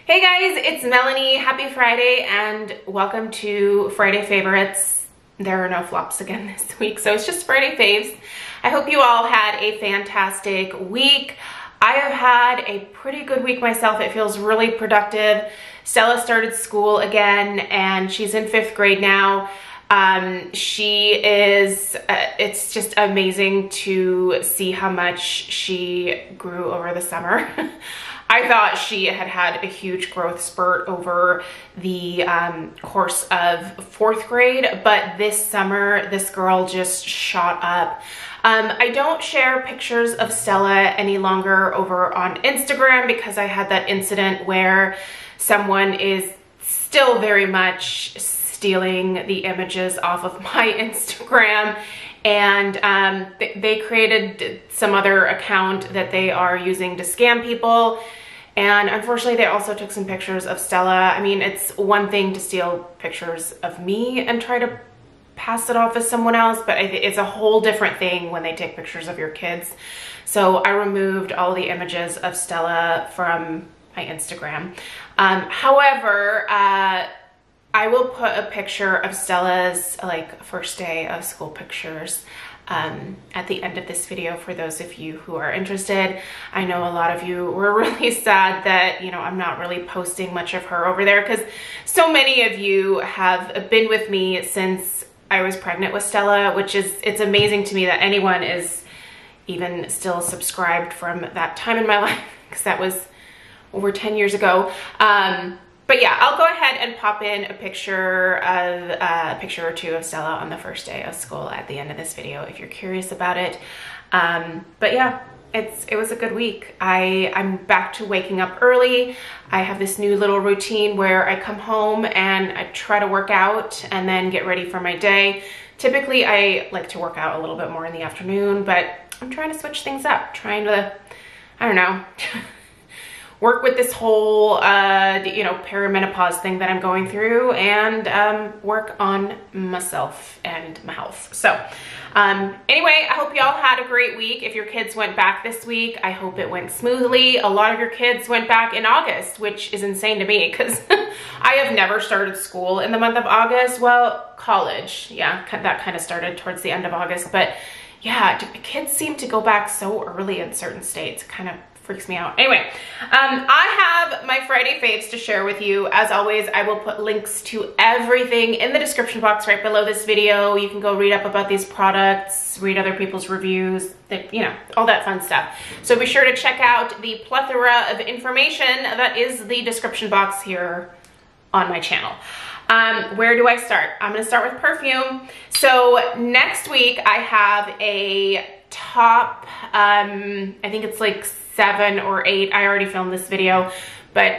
Hey guys, it's Melanie. Happy Friday and welcome to Friday Favorites. There are no flops again this week, so it's just Friday Faves. I hope you all had a fantastic week. I have had a pretty good week myself. It feels really productive. Stella started school again and she's in 5th grade now. It's just amazing to see how much she grew over the summer. I thought she had a huge growth spurt over the course of 4th grade, but this summer, this girl just shot up. I don't share pictures of Stella any longer over on Instagram because I had that incident where someone is still very much stealing the images off of my Instagram, and they created some other account that they are using to scam people. And unfortunately, they also took some pictures of Stella. I mean, it's one thing to steal pictures of me and try to pass it off as someone else, but it's a whole different thing when they take pictures of your kids. So I removed all the images of Stella from my Instagram. However, I will put a picture of Stella's first day of school pictures at the end of this video for those of you who are interested. I know a lot of you were really sad that, you know, I'm not really posting much of her over there because so many of you have been with me since I was pregnant with Stella, which is, it's amazing to me that anyone is even still subscribed from that time in my life because that was over 10 years ago. But yeah, I'll go ahead and pop in a picture or two of Stella on the first day of school at the end of this video if you're curious about it. But yeah, it was a good week. I'm back to waking up early. I have this new little routine where I come home and I try to work out and then get ready for my day. Typically, I like to work out a little bit more in the afternoon, but I'm trying to switch things up, trying to, I don't know, work with this whole, you know, perimenopause thing that I'm going through and work on myself and my health. So anyway, I hope y'all had a great week. If your kids went back this week, I hope it went smoothly. A lot of your kids went back in August, which is insane to me because I have never started school in the month of August. Well, college, yeah, that kind of started towards the end of August. But yeah, kids seem to go back so early in certain states. It kind of freaks me out. Anyway, I have my Friday faves to share with you. As always, I will put links to everything in the description box right below this video. You can go read up about these products, read other people's reviews, you know, all that fun stuff. So be sure to check out the plethora of information that is the description box here on my channel. Where do I start? I'm gonna start with perfume. So next week I have a top, I think it's like 7 or 8, I already filmed this video, but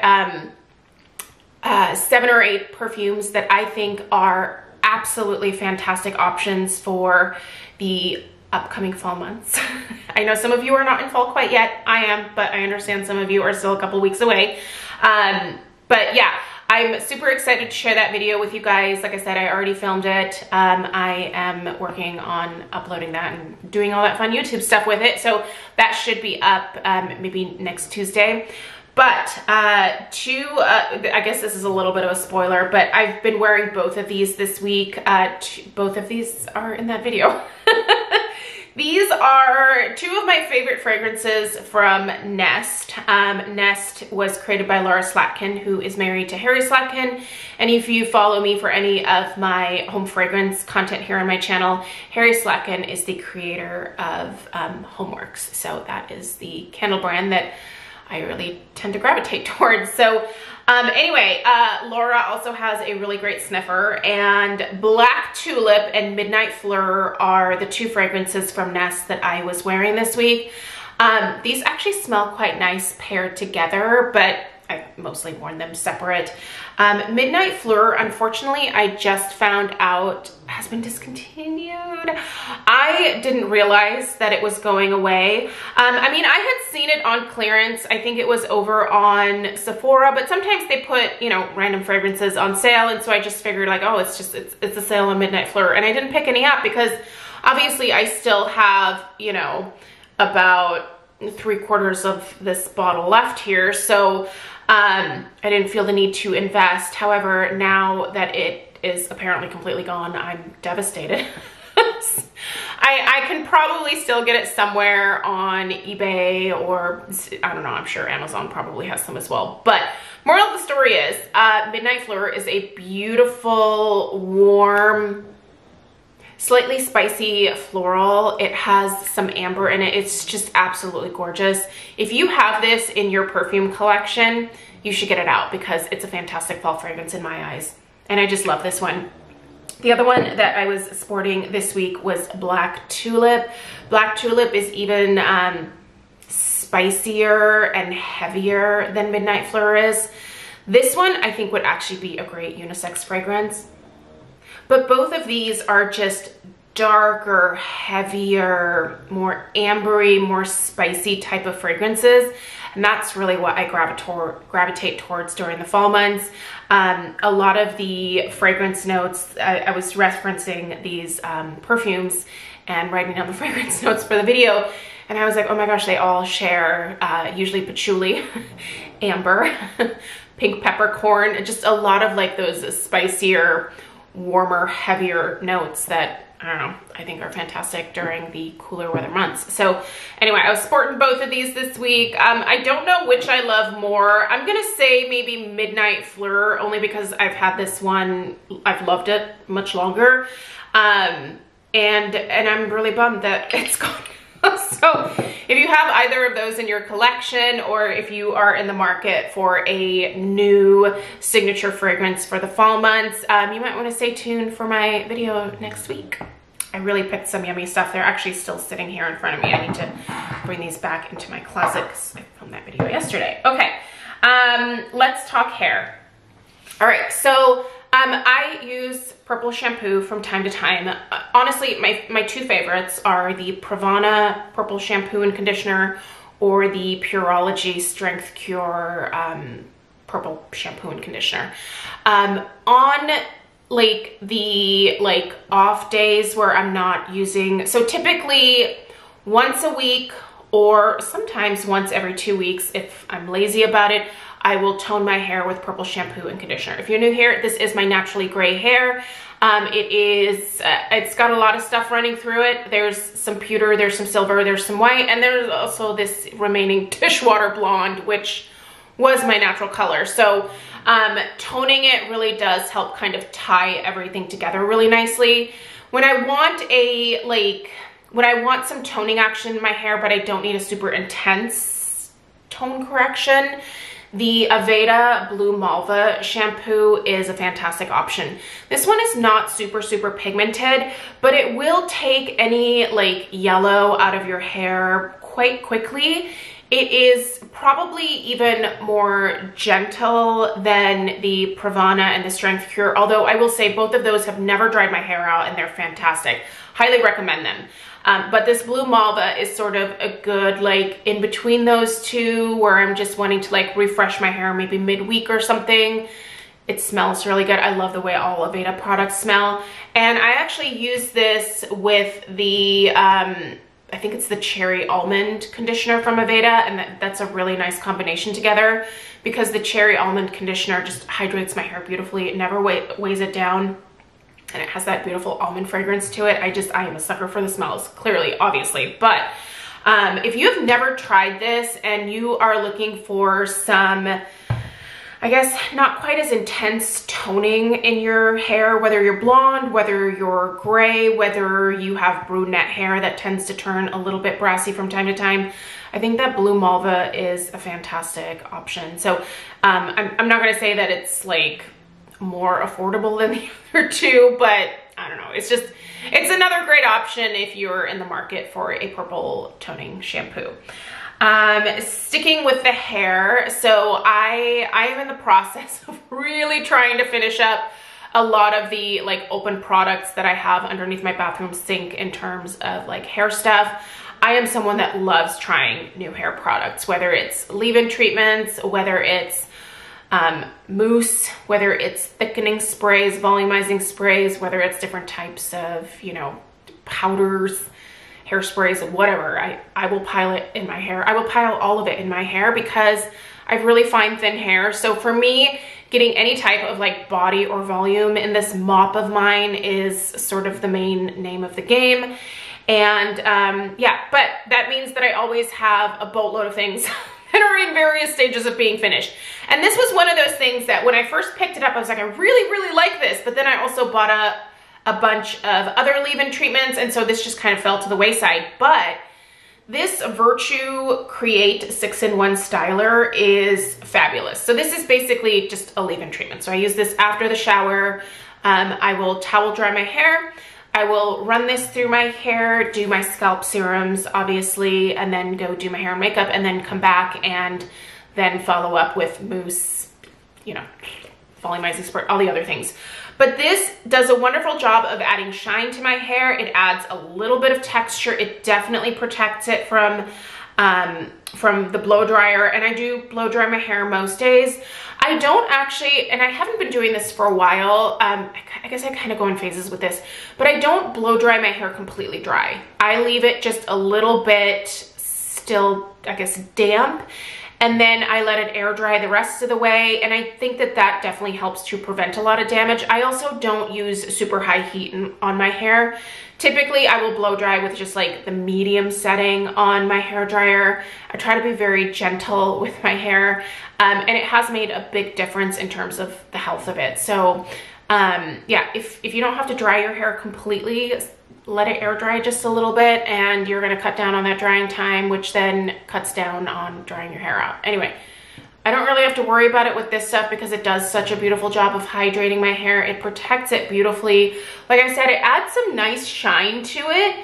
7 or 8 perfumes that I think are absolutely fantastic options for the upcoming fall months. I know some of you are not in fall quite yet. I am, but I understand some of you are still a couple weeks away. But yeah, I'm super excited to share that video with you guys. Like I said, I already filmed it. I am working on uploading that and doing all that fun YouTube stuff with it. So that should be up maybe next Tuesday. But I guess this is a little bit of a spoiler, but I've been wearing both of these this week. Both of these are in that video. These are 2 of my favorite fragrances from Nest. Nest was created by Laura Slatkin, who is married to Harry Slatkin. And if you follow me for any of my home fragrance content here on my channel, Harry Slatkin is the creator of Homeworx. So that is the candle brand that I really tend to gravitate towards. So anyway, Laura also has a really great sniffer, and Black Tulip and Midnight Fleur are the 2 fragrances from Nest that I was wearing this week. These actually smell quite nice paired together, but I've mostly worn them separate. Midnight Fleur, unfortunately, I just found out has been discontinued. I didn't realize that it was going away. I mean, I had seen it on clearance. I think it was over on Sephora, but sometimes they put, you know, random fragrances on sale. And so I just figured like, oh, it's a sale on Midnight Fleur. And I didn't pick any up because obviously I still have, you know, about 3/4 of this bottle left here. So I didn't feel the need to invest. However, now that it is apparently completely gone, I'm devastated. I can probably still get it somewhere on eBay, or I don't know, I'm sure Amazon probably has some as well. But moral of the story is, Midnight Fleur is a beautiful, warm, slightly spicy floral. It has some amber in it. It's just absolutely gorgeous. If you have this in your perfume collection, you should get it out because it's a fantastic fall fragrance in my eyes. And I just love this one. The other one that I was sporting this week was Black Tulip. Black Tulip is even spicier and heavier than Midnight Fleur is. This one I think would actually be a great unisex fragrance. But both of these are just darker, heavier, more ambery, more spicy type of fragrances. And that's really what I gravitate towards during the fall months. A lot of the fragrance notes, I was referencing these perfumes and writing down the fragrance notes for the video. And I was like, oh my gosh, they all share usually patchouli, amber, pink peppercorn, just a lot of like those spicier, warmer, heavier notes that, I don't know, I think are fantastic during the cooler weather months. So anyway, I was sporting both of these this week. I don't know which I love more. I'm gonna say maybe Midnight Fleur, only because I've had this one, I've loved it much longer. And I'm really bummed that it's gone. So if you have either of those in your collection, or if you are in the market for a new signature fragrance for the fall months, you might want to stay tuned for my video next week. I really picked some yummy stuff. They're actually still sitting here in front of me. I need to bring these back into my closet because I filmed that video yesterday. Okay, let's talk hair. All right, so I use purple shampoo from time to time. Honestly, my two favorites are the Pravana purple shampoo and conditioner, or the Pureology Strength Cure purple shampoo and conditioner. On like the off days where I'm not using, so typically once a week or sometimes once every 2 weeks if I'm lazy about it, I will tone my hair with purple shampoo and conditioner. If you're new here, this is my naturally gray hair. It's got a lot of stuff running through it. There's some pewter, there's some silver, there's some white, and there's also this remaining dishwater blonde, which was my natural color. So toning it really does help kind of tie everything together really nicely. When I want some toning action in my hair, but I don't need a super intense tone correction, the Aveda Blue Malva shampoo is a fantastic option. This one is not super pigmented, but it will take any like yellow out of your hair quite quickly. It is probably even more gentle than the Pravana and the Strength Cure, although I will say both of those have never dried my hair out and they're fantastic. Highly recommend them. But this Blue Malva is sort of a good like in between those two, where I'm just wanting to like refresh my hair maybe midweek or something. It smells really good. I love the way all Aveda products smell. And I actually use this with the, I think it's the Cherry Almond conditioner from Aveda, and that's a really nice combination together because the Cherry Almond conditioner just hydrates my hair beautifully. It never weighs it down. And it has that beautiful almond fragrance to it. I am a sucker for the smells, clearly, obviously. But if you have never tried this and you are looking for some, I guess, not quite as intense toning in your hair, whether you're blonde, whether you're gray, whether you have brunette hair that tends to turn a little bit brassy from time to time, I think that Blue Malva is a fantastic option. So I'm not gonna say that it's like more affordable than the other two, but I don't know, it's another great option if you're in the market for a purple toning shampoo. Sticking with the hair, so I am in the process of really trying to finish up a lot of the like open products that I have underneath my bathroom sink in terms of like hair stuff. I am someone that loves trying new hair products, whether it's leave-in treatments, whether it's mousse, whether it's thickening sprays, volumizing sprays, whether it's different types of, you know, powders, hairsprays, whatever. I will pile it in my hair. I will pile all of it in my hair because I have really fine, thin hair. So for me, getting any type of like body or volume in this mop of mine is sort of the main name of the game. And yeah, but that means that I always have a boatload of things that are in various stages of being finished. And this was one of those things that when I first picked it up, I was like, I really, really like this. But then I also bought a bunch of other leave-in treatments, and so this just kind of fell to the wayside. But this Virtue Create 6-in-1 styler is fabulous. So this is basically just a leave-in treatment. So I use this after the shower. I will towel dry my hair. I will run this through my hair, do my scalp serums, obviously, and then go do my hair and makeup, and then come back and then follow up with mousse, you know, volumizing spray, all the other things. But this does a wonderful job of adding shine to my hair. It adds a little bit of texture. It definitely protects it from the blow dryer, and I do blow dry my hair most days. I don't actually, and I haven't been doing this for a while, I guess I kind of go in phases with this, but I don't blow dry my hair completely dry. I leave it just a little bit still, I guess, damp, and then I let it air dry the rest of the way, and I think that that definitely helps to prevent a lot of damage. I also don't use super high heat on my hair. Typically, I will blow dry with just like the medium setting on my hair dryer. I try to be very gentle with my hair, and it has made a big difference in terms of the health of it. So yeah, if you don't have to dry your hair completely, let it air dry just a little bit, and you're gonna cut down on that drying time, which then cuts down on drying your hair out. Anyway, I don't really have to worry about it with this stuff because it does such a beautiful job of hydrating my hair. It protects it beautifully. Like I said, it adds some nice shine to it.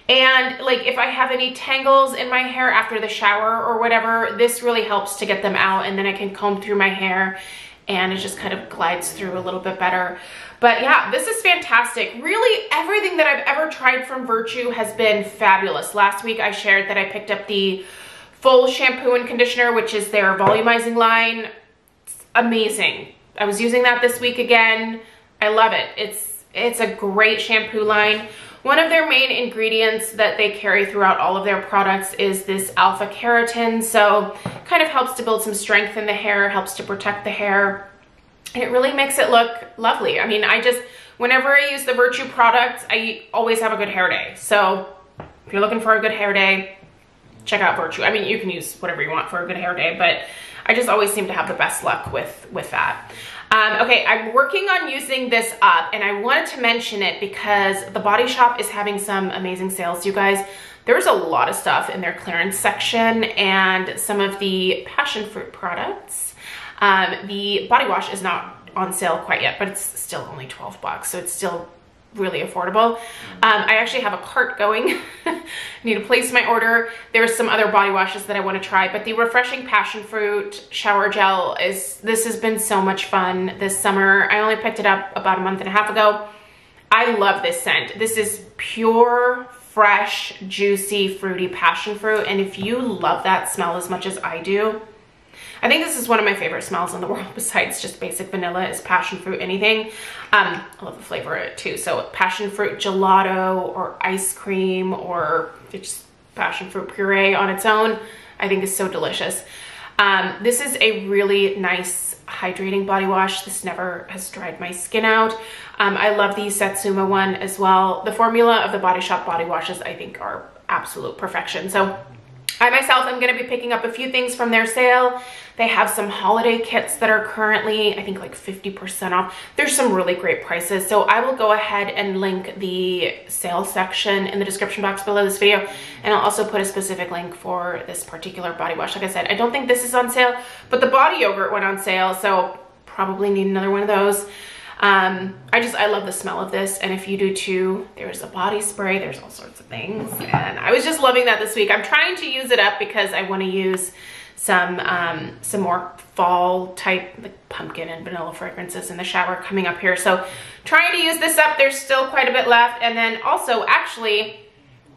And like if I have any tangles in my hair after the shower or whatever, this really helps to get them out, and then I can comb through my hair and it just kind of glides through a little bit better. But yeah, this is fantastic. Really, everything that I've ever tried from Virtue has been fabulous. Last week I shared that I picked up the full shampoo and conditioner, which is their volumizing line. It's amazing. I was using that this week again. I love it. It's a great shampoo line. One of their main ingredients that they carry throughout all of their products is this alpha keratin. So kind of helps to build some strength in the hair, helps to protect the hair. And it really makes it look lovely. I mean, whenever I use the Virtue products, I always have a good hair day. So if you're looking for a good hair day, check out Virtue. I mean, you can use whatever you want for a good hair day, but I just always seem to have the best luck with that. Okay, I'm working on using this up, and I wanted to mention it because the Body Shop is having some amazing sales, you guys. There's a lot of stuff in their clearance section, and some of the passion fruit products. The body wash is not on sale quite yet, but it's still only 12 bucks, so it's still really affordable. I actually have a cart going. I need to place my order. There's some other body washes that I want to try, but the Refreshing Passion Fruit Shower Gel this has been so much fun this summer. I only picked it up about a month and a half ago. I love this scent. This is pure, fresh, juicy, fruity passion fruit, and if you love that smell as much as I do, I think this is one of my favorite smells in the world besides just basic vanilla is passion fruit anything. I love the flavor of it too. So passion fruit gelato or ice cream or just passion fruit puree on its own, I think is so delicious. This is a really nice hydrating body wash. This never has dried my skin out. I love the Satsuma one as well. The formula of the Body Shop body washes I think are absolute perfection. So I myself am going to be picking up a few things from their sale. They have some holiday kits that are currently, I think, like 50% off. There's some really great prices. So I will go ahead and link the sales section in the description box below this video. And I'll also put a specific link for this particular body wash. Like I said, I don't think this is on sale, but the body yogurt went on sale. So probably need another one of those. I love the smell of this, and if you do too, there's a body spray, there's all sorts of things, and I was just loving that this week. I'm trying to use it up because I want to use some more fall type like pumpkin and vanilla fragrances in the shower coming up here. So trying to use this up. There's still quite a bit left, and then also actually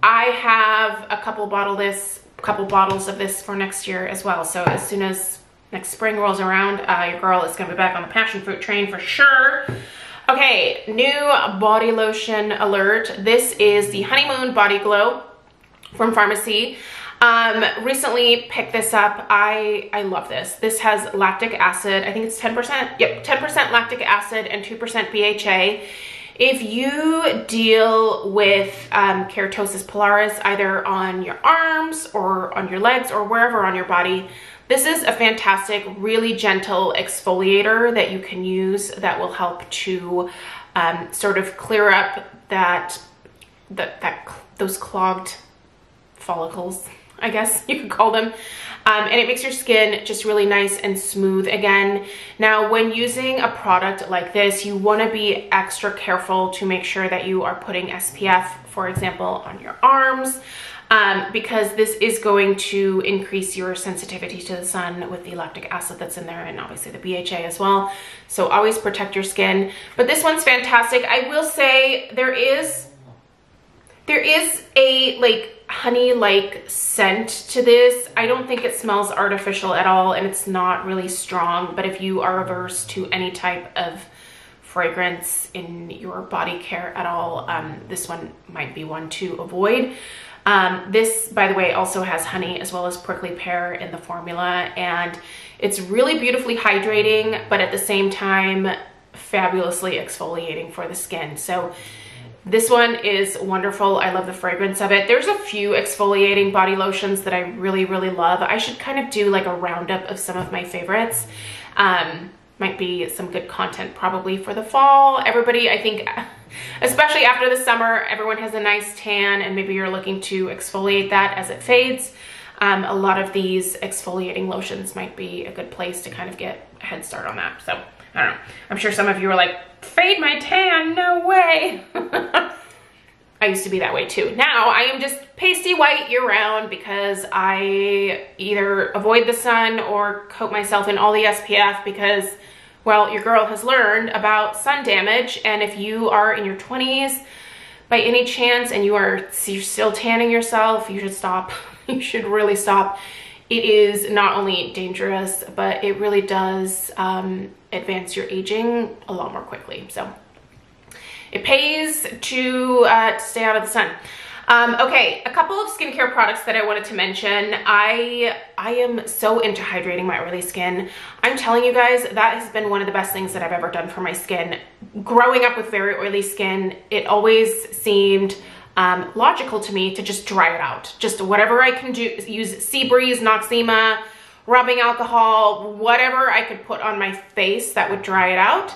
I have a couple bottles of this for next year as well. So as soon as next spring rolls around, your girl is gonna be back on the passion fruit train for sure. Okay, new body lotion alert. This is the Honeymoon Body Glow from Pharmacy. Recently picked this up. I love this. This has lactic acid. I think it's 10%. Yep, 10% lactic acid and 2% BHA. If you deal with keratosis pilaris, either on your arms or on your legs or wherever on your body, this is a fantastic, really gentle exfoliator that you can use that will help to sort of clear up those clogged follicles, I guess you could call them. And it makes your skin just really nice and smooth again. Now, when using a product like this, you want to be extra careful to make sure that you are putting SPF, for example, on your arms, because this is going to increase your sensitivity to the sun with the lactic acid that's in there, and obviously the BHA as well. So always protect your skin. But this one's fantastic. I will say there is a like honey-like scent to this. I don't think it smells artificial at all, and it's not really strong, but if you are averse to any type of fragrance in your body care at all, this one might be one to avoid. This, by the way, also has honey as well as prickly pear in the formula, and it's really beautifully hydrating, but at the same time fabulously exfoliating for the skin. So this one is wonderful. I love the fragrance of it. There's a few exfoliating body lotions that I really, really love. I should kind of do like a roundup of some of my favorites. Might be some good content probably for the fall. Everybody, I think, especially after the summer, everyone has a nice tan, and maybe you're looking to exfoliate that as it fades. A lot of these exfoliating lotions might be a good place to kind of get a head start on that. So I don't know. I'm sure some of you are like, fade my tan, no way. I used to be that way too. Now I am just pasty white year round because I either avoid the sun or coat myself in all the SPF because, well, your girl has learned about sun damage. And if you are in your 20s by any chance and you're still tanning yourself, you should stop. You should really stop. It is not only dangerous, but it really does advance your aging a lot more quickly. So it pays to stay out of the sun. Okay, a couple of skincare products that I wanted to mention. I am so into hydrating my oily skin. I'm telling you guys, that has been one of the best things that I've ever done for my skin. Growing up with very oily skin, it always seemed logical to me to just dry it out. Just whatever I can do, use Sea Breeze, Noxzema, rubbing alcohol, whatever I could put on my face that would dry it out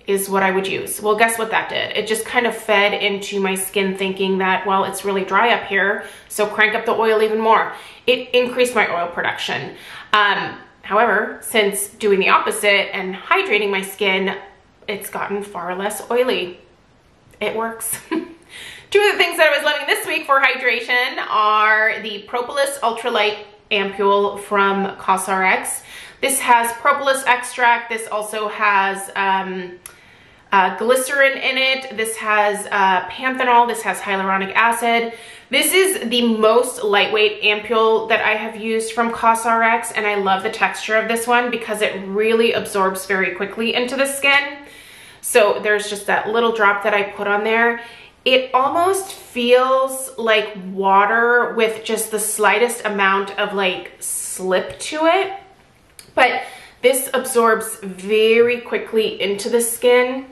is what I would use. Well, guess what that did? It just kind of fed into my skin thinking that, well, it's really dry up here, so crank up the oil even more. It increased my oil production. However, since doing the opposite and hydrating my skin, it's gotten far less oily. It works. Two of the things that I was loving this week for hydration are the Propolis Ultralight Ampule from CosRx. This has propolis extract. This also has glycerin in it. This has panthenol. This has hyaluronic acid. This is the most lightweight ampule that I have used from CosRx, and I love the texture of this one because it really absorbs very quickly into the skin. So there's just that little drop that I put on there. It almost feels like water with just the slightest amount of like slip to it. But this absorbs very quickly into the skin.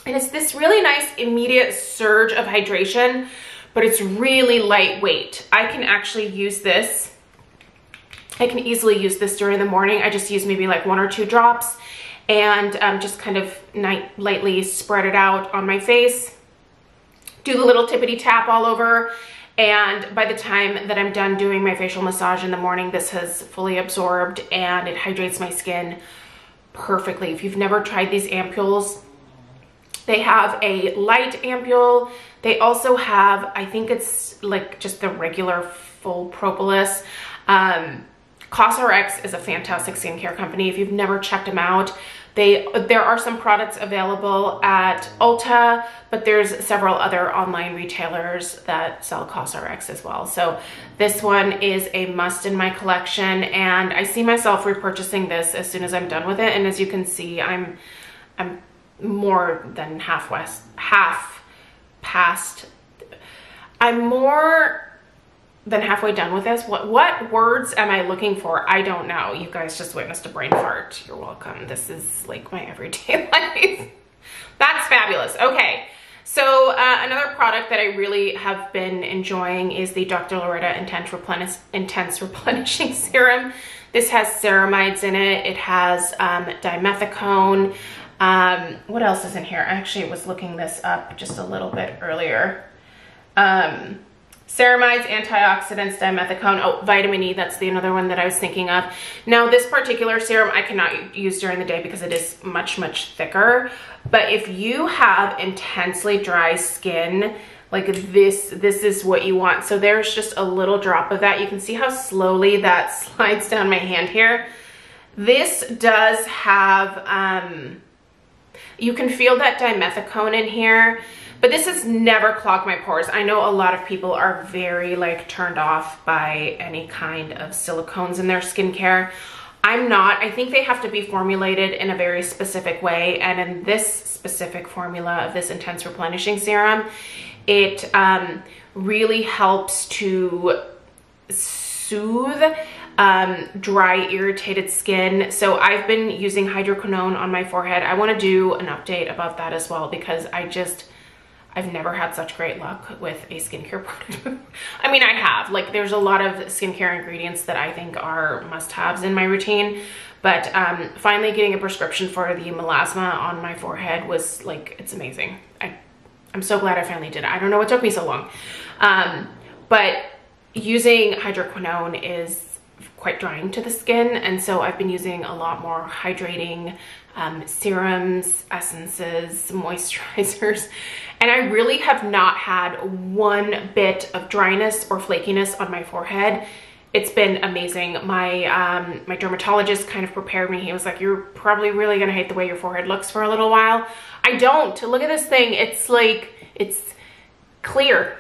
And it's this really nice immediate surge of hydration, but it's really lightweight. I can actually use this. I can easily use this during the morning. I just use maybe like 1 or 2 drops and just kind of lightly spread it out on my face. Do the little tippity tap all over, and by the time that I'm done doing my facial massage in the morning, this has fully absorbed and it hydrates my skin perfectly. If you've never tried these ampules, they have a light ampule. They also have, I think it's like just the regular full propolis. CosRx is a fantastic skincare company. If you've never checked them out, there are some products available at Ulta, but there's several other online retailers that sell CosRx as well. So this one is a must in my collection, and I see myself repurchasing this as soon as I'm done with it. And as you can see, I'm more than half past. I'm more than halfway done with this. What words am I looking for? I don't know. You guys just witnessed a brain fart. You're welcome. This is like my everyday life. That's fabulous. Okay. So another product that I really have been enjoying is the Dr. Loretta Intense Replenishing Serum. This has ceramides in it. It has dimethicone. What else is in here? I actually was looking this up just a little bit earlier. Ceramides, antioxidants, dimethicone, oh, vitamin E, that's the another one that I was thinking of. Now, this particular serum I cannot use during the day because it is much, much thicker. But if you have intensely dry skin, like this is what you want. So there's just a little drop of that. You can see how slowly that slides down my hand here. This does have, you can feel that dimethicone in here. But this has never clogged my pores. I know a lot of people are very like turned off by any kind of silicones in their skincare. I'm not. I think they have to be formulated in a very specific way. And in this specific formula of this Intense Replenishing Serum, it really helps to soothe dry, irritated skin. So I've been using hydroquinone on my forehead. I want to do an update about that as well because I've never had such great luck with a skincare product. I mean, I have. Like, there's a lot of skincare ingredients that I think are must-haves in my routine. But finally getting a prescription for the melasma on my forehead was, like, it's amazing. I'm so glad I finally did it. I don't know what took me so long. But using hydroquinone is quite drying to the skin. And so I've been using a lot more hydrating serums, essences, moisturizers. And I really have not had one bit of dryness or flakiness on my forehead. It's been amazing. My my dermatologist kind of prepared me. He was like, you're probably really gonna hate the way your forehead looks for a little while. I don't. Look at this thing. It's like, it's clear.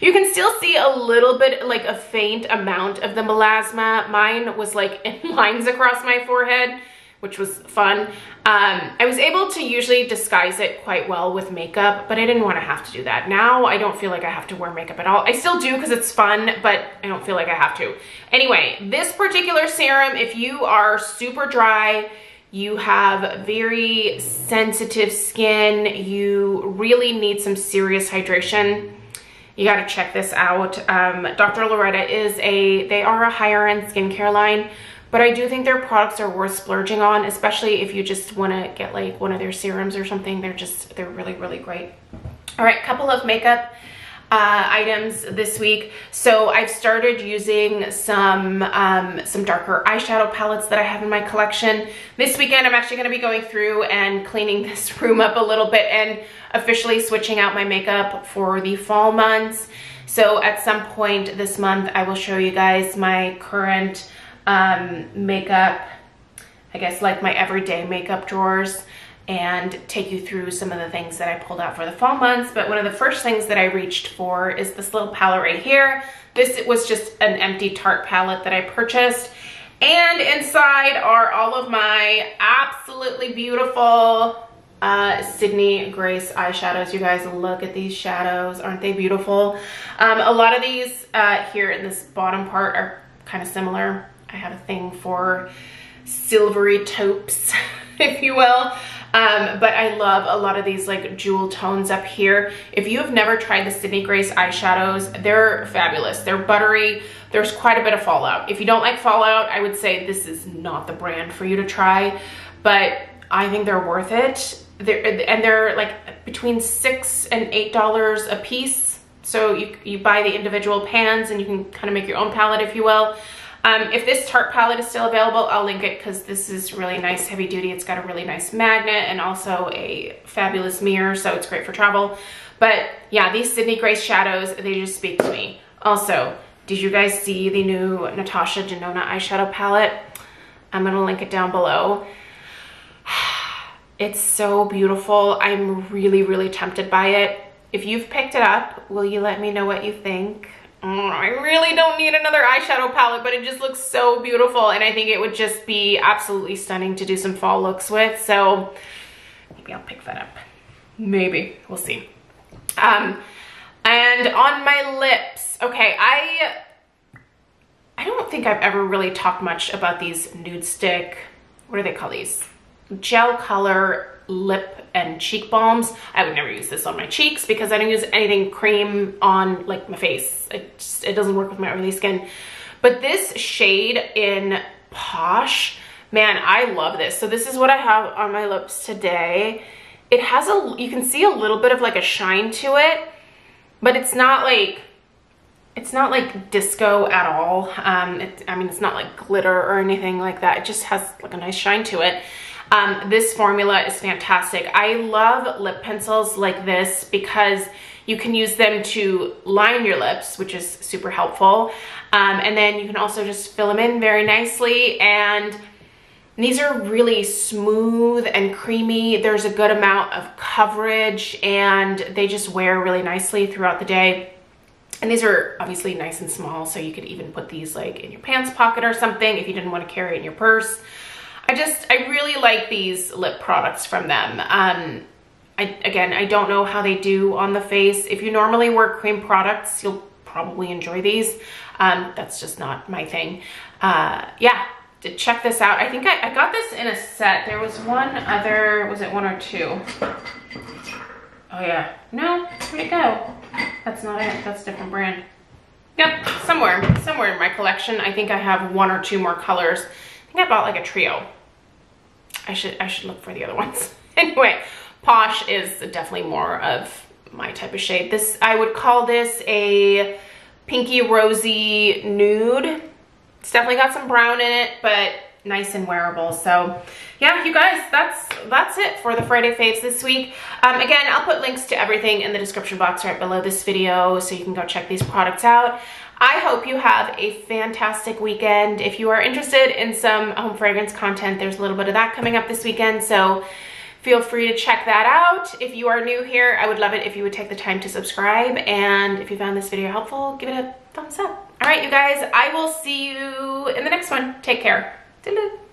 You can still see a little bit, like a faint amount of the melasma. Mine was like in lines across my forehead, which was fun. I was able to usually disguise it quite well with makeup, but I didn't want to have to do that. Now I don't feel like I have to wear makeup at all. I still do because it's fun, but I don't feel like I have to. Anyway, this particular serum, if you are super dry, you have very sensitive skin, you really need some serious hydration, you got to check this out. Dr. Loretta they are a higher end skincare line. But I do think their products are worth splurging on, especially if you just want to get like one of their serums or something. They're really, really great. All right, couple of makeup items this week. So I've started using some darker eyeshadow palettes that I have in my collection. This weekend, I'm actually going to be going through and cleaning this room up a little bit and officially switching out my makeup for the fall months. So at some point this month, I will show you guys my current makeup, I guess like my everyday makeup drawers, and take you through some of the things that I pulled out for the fall months. But one of the first things that I reached for is this little palette right here. This was just an empty Tarte palette that I purchased. And inside are all of my absolutely beautiful Sydney Grace eyeshadows. You guys, look at these shadows. Aren't they beautiful? A lot of these here in this bottom part are kind of similar. I have a thing for silvery taupes, if you will. But I love a lot of these like jewel tones up here. If you have never tried the Sydney Grace eyeshadows, they're fabulous. They're buttery. There's quite a bit of fallout. If you don't like fallout, I would say this is not the brand for you to try, but I think they're worth it. They're like between $6 and $8 a piece. So you buy the individual pans and you can kind of make your own palette, if you will. If this Tarte palette is still available, I'll link it because this is really nice, heavy duty. It's got a really nice magnet and also a fabulous mirror, so it's great for travel. But yeah, these Sydney Grace shadows, they just speak to me. Also, did you guys see the new Natasha Denona eyeshadow palette? I'm gonna link it down below. It's so beautiful. I'm really, really tempted by it. If you've picked it up, will you let me know what you think? I really don't need another eyeshadow palette, but it just looks so beautiful, and I think it would just be absolutely stunning to do some fall looks with, so maybe I'll pick that up. Maybe. We'll see. And on my lips, okay, I don't think I've ever really talked much about these nude stick, what do they call these? Gel color lip and cheek balms. I would never use this on my cheeks because I don't use anything cream on like my face. It doesn't work with my oily skin. But this shade in Posh, man, I love this. So this is what I have on my lips today. It has you can see a little bit of like a shine to it, but it's not like disco at all. I mean, it's not like glitter or anything like that. It just has like a nice shine to it. This formula is fantastic. I love lip pencils like this because you can use them to line your lips, which is super helpful. And then you can also just fill them in very nicely. And these are really smooth and creamy. There's a good amount of coverage and they just wear really nicely throughout the day. And these are obviously nice and small, so you could even put these like in your pants pocket or something if you didn't want to carry it in your purse. I really like these lip products from them. Again, I don't know how they do on the face. If you normally wear cream products, you'll probably enjoy these. That's just not my thing. Yeah, check this out. I think I got this in a set. There was one other, was it one or two? Oh yeah, no, where'd it go? That's not it, that's a different brand. Yep, somewhere in my collection. I think I have one or two more colors. I think I bought like a trio. I should look for the other ones. Anyway, Posh is definitely more of my type of shade. This, I would call this a pinky rosy nude. It's definitely got some brown in it, but nice and wearable. So yeah, you guys, that's it for the Friday faves this week. Again, I'll put links to everything in the description box right below this video so you can go check these products out. I hope you have a fantastic weekend. If you are interested in some home fragrance content, there's a little bit of that coming up this weekend, so feel free to check that out. If you are new here, I would love it if you would take the time to subscribe, and if you found this video helpful, give it a thumbs up. All right, you guys, I will see you in the next one. Take care. Toodaloo.